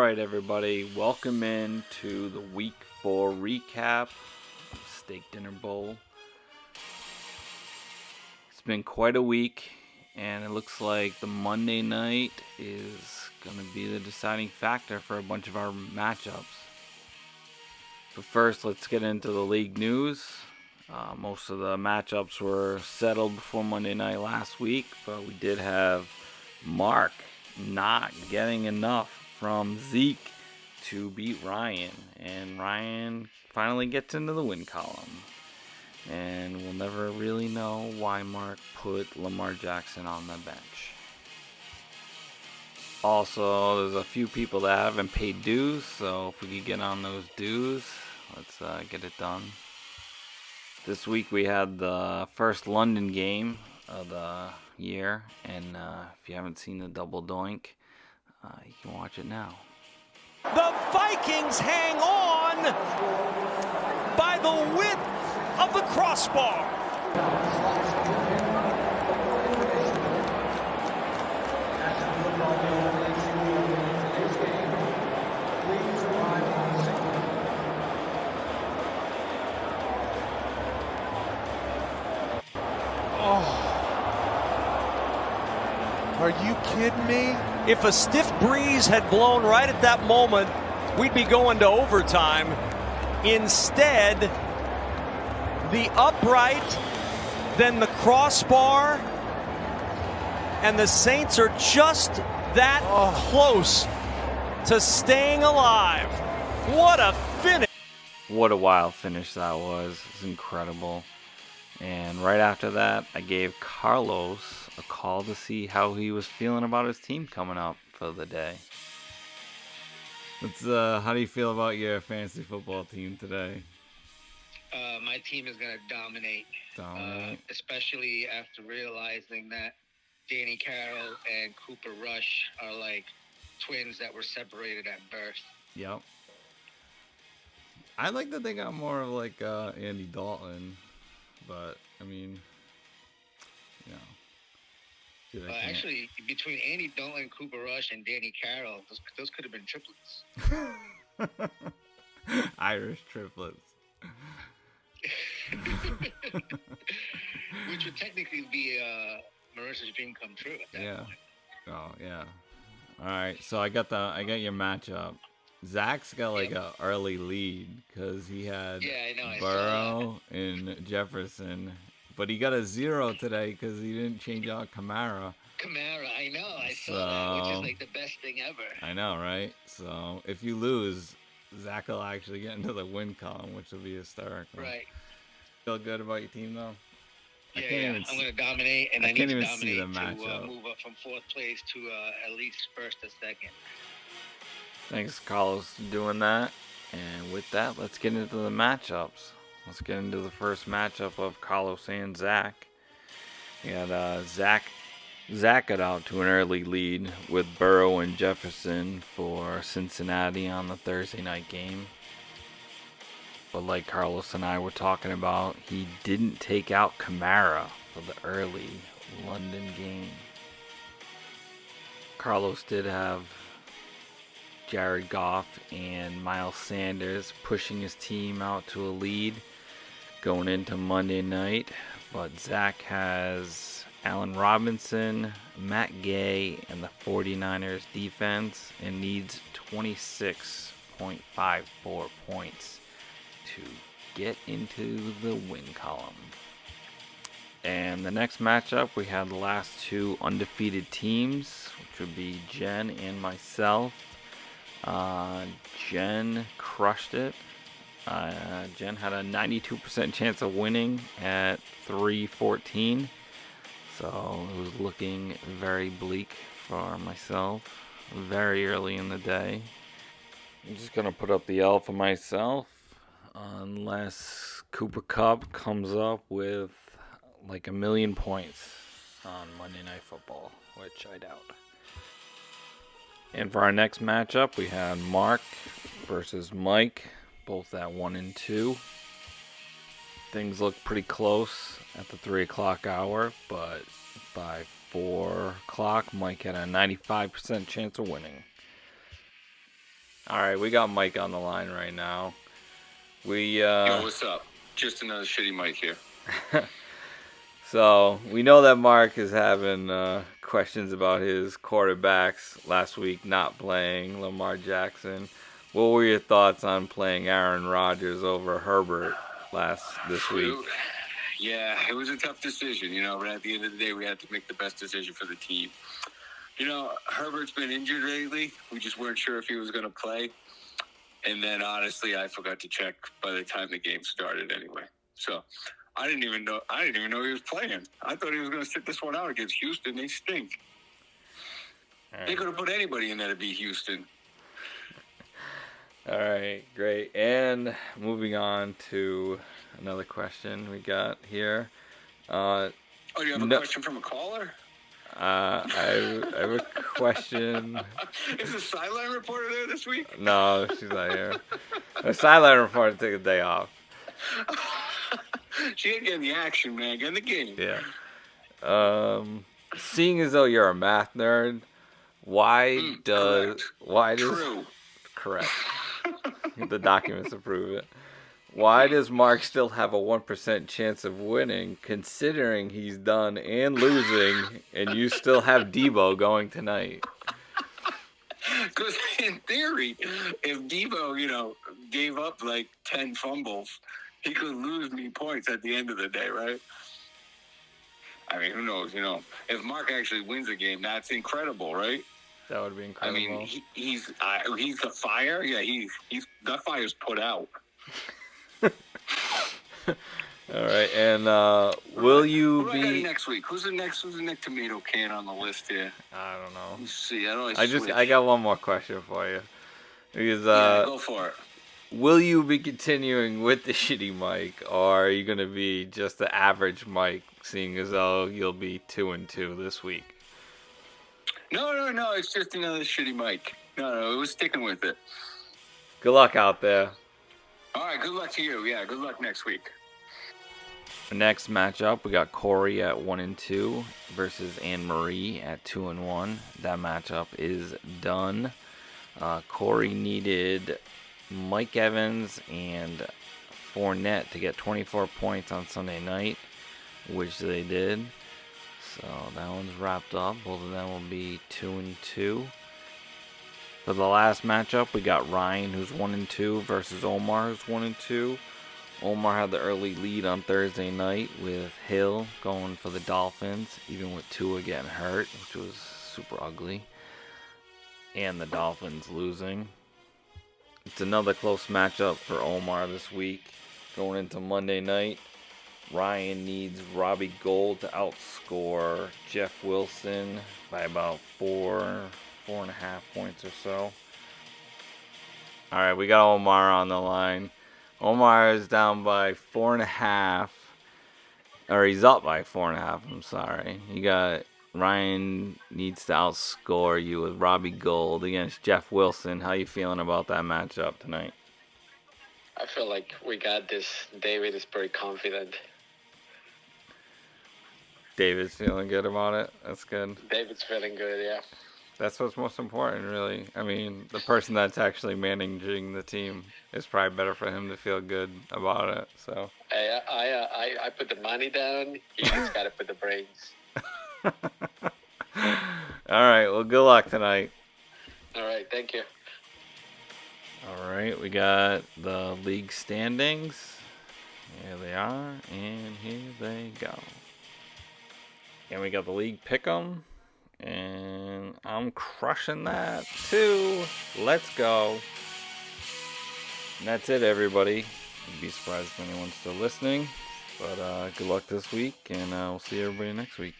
right, everybody. Welcome in to the Week 4 recap of Steak Dinner Bowl. It's been quite a week, and it looks like the Monday night is going to be the deciding factor for a bunch of our matchups. But first, let's get into the league news. Most of the matchups were settled before Monday night last week, but we did have Mark not getting enough from Zeke to beat Ryan, and Ryan finally gets into the win column. And we'll never really know why Mark put Lamar Jackson on the bench. Also, there's a few people that haven't paid dues, so if we could get on those dues, let's get it done. This week we had the first London game of the year, and if you haven't seen the double doink, you can watch it now. The Vikings hang on by the width of the crossbar. Are you kidding me? If a stiff breeze had blown right at that moment, we'd be going to overtime. Instead, the upright, then the crossbar, and the Saints are just that close to staying alive. What a finish. What a wild finish that was. It was incredible. And right after that, I gave Carlos a call to see how he was feeling about his team coming up for the day. How do you feel about your fantasy football team today? My team is going to dominate. Especially after realizing that Danny Carroll and Cooper Rush are like twins that were separated at birth. Yep. I like that they got more of like Andy Dalton, but I mean, you know. Actually, between Andy Dalton, Cooper Rush, and Danny Carroll, those could have been triplets. Irish triplets. Which would technically be Marissa's dream come true at that point. Oh yeah. All right, so I got your matchup. Zach's got like a early lead because he had Burrow and Jefferson, but he got a 0 today because he didn't change out Kamara. I know. I saw that, which is like the best thing ever. I know, right? So if you lose, Zach will actually get into the win column, which will be hysterical. Right. Feel good about your team, though? Yeah. I'm going to dominate, and I need to dominate to move up from 4th place to at least 1st or 2nd. Thanks, Carlos, for doing that. And with that, let's get into the matchups. Let's get into the first matchup of Carlos and Zach. We had Zach got out to an early lead with Burrow and Jefferson for Cincinnati on the Thursday night game. But like Carlos and I were talking about, he didn't take out Kamara for the early London game. Carlos did have Jared Goff and Miles Sanders pushing his team out to a lead going into Monday night. But Zach has Allen Robinson, Matt Gay, and the 49ers defense and needs 26.54 points to get into the win column. And the next matchup, we had the last two undefeated teams, which would be Jen and myself. Jen crushed it. Jen had a 92% chance of winning at 3-14. So it was looking very bleak for myself very early in the day. I'm just going to put up the L for myself unless Cooper Kupp comes up with like 1 million points on Monday Night Football, which I doubt. And for our next matchup, we had Mark versus Mike, both at 1 and 2. Things look pretty close at the 3 o'clock hour, but by 4 o'clock, Mike had a 95% chance of winning. All right, we got Mike on the line right now. Yo, what's up? Just another shitty Mike here. So we know that Mark is having questions about his quarterbacks last week not playing Lamar Jackson. What were your thoughts on playing Aaron Rodgers over Herbert this week? Yeah, it was a tough decision, but at the end of the day, we had to make the best decision for the team. Herbert's been injured lately. We just weren't sure if he was going to play. And then, honestly, I forgot to check by the time the game started anyway. So I didn't even know he was playing. I thought he was going to sit this one out against Houston. They stink. Right. They could have put anybody in there to beat Houston. All right, great. And moving on to another question we got here. You have a question from a caller? I have a question. Is the sideline reporter there this week? No, she's not here. The sideline reporter took a day off. She ain't getting the action, man. Get in the game. Yeah. Seeing as though you're a math nerd, True. Correct. The documents approve it. Why does Mark still have a 1% chance of winning, considering he's done and losing, and you still have Debo going tonight? Because in theory, if Debo, gave up like 10 fumbles, he could lose me points at the end of the day, right? I mean, who knows? If Mark actually wins a game, that's incredible, right? That would be incredible. I mean, he's the fire. Yeah, that fire's put out. All right, and will you what be do I got next week? Who's the next tomato can on the list here? I don't know. Let's see. I got one more question for you. Because go for it. Will you be continuing with the shitty Mike, or are you gonna be just the average Mike, seeing as though you'll be 2-2 this week? No. It's just another shitty Mike. No, we're sticking with it. Good luck out there. All right, good luck to you. Yeah, good luck next week. The next matchup, we got Corey at 1-2 versus Anne Marie at 2-1. That matchup is done. Corey needed Mike Evans and Fournette to get 24 points on Sunday night, which they did. So that one's wrapped up. Both of them will be 2-2. For the last matchup, we got Ryan, who's 1-2, versus Omar, who's 1-2. Omar had the early lead on Thursday night with Hill going for the Dolphins, even with Tua getting hurt, which was super ugly, and the Dolphins losing. It's another close matchup for Omar this week. Going into Monday night, Ryan needs Robbie Gould to outscore Jeff Wilson by about 4.5 points or so. All right, we got Omar on the line. Omar is down by 4.5, or he's up by 4.5. I'm sorry. You got Ryan needs to outscore you with Robbie Gould against Jeff Wilson. How you feeling about that matchup tonight? I feel like we got this. David is pretty confident. David's feeling good about it. That's good. David's feeling good, yeah. That's what's most important, really. I mean, the person that's actually managing the team, it's probably better for him to feel good about it. So. Hey, I put the money down. He just got to put the brains. All right. Well, good luck tonight. All right. Thank you. All right. We got the league standings. Here they are, and here they go. And we got the league pick'em. And I'm crushing that too. Let's go. And that's it, everybody. I'd be surprised if anyone's still listening. But good luck this week, and we'll see everybody next week.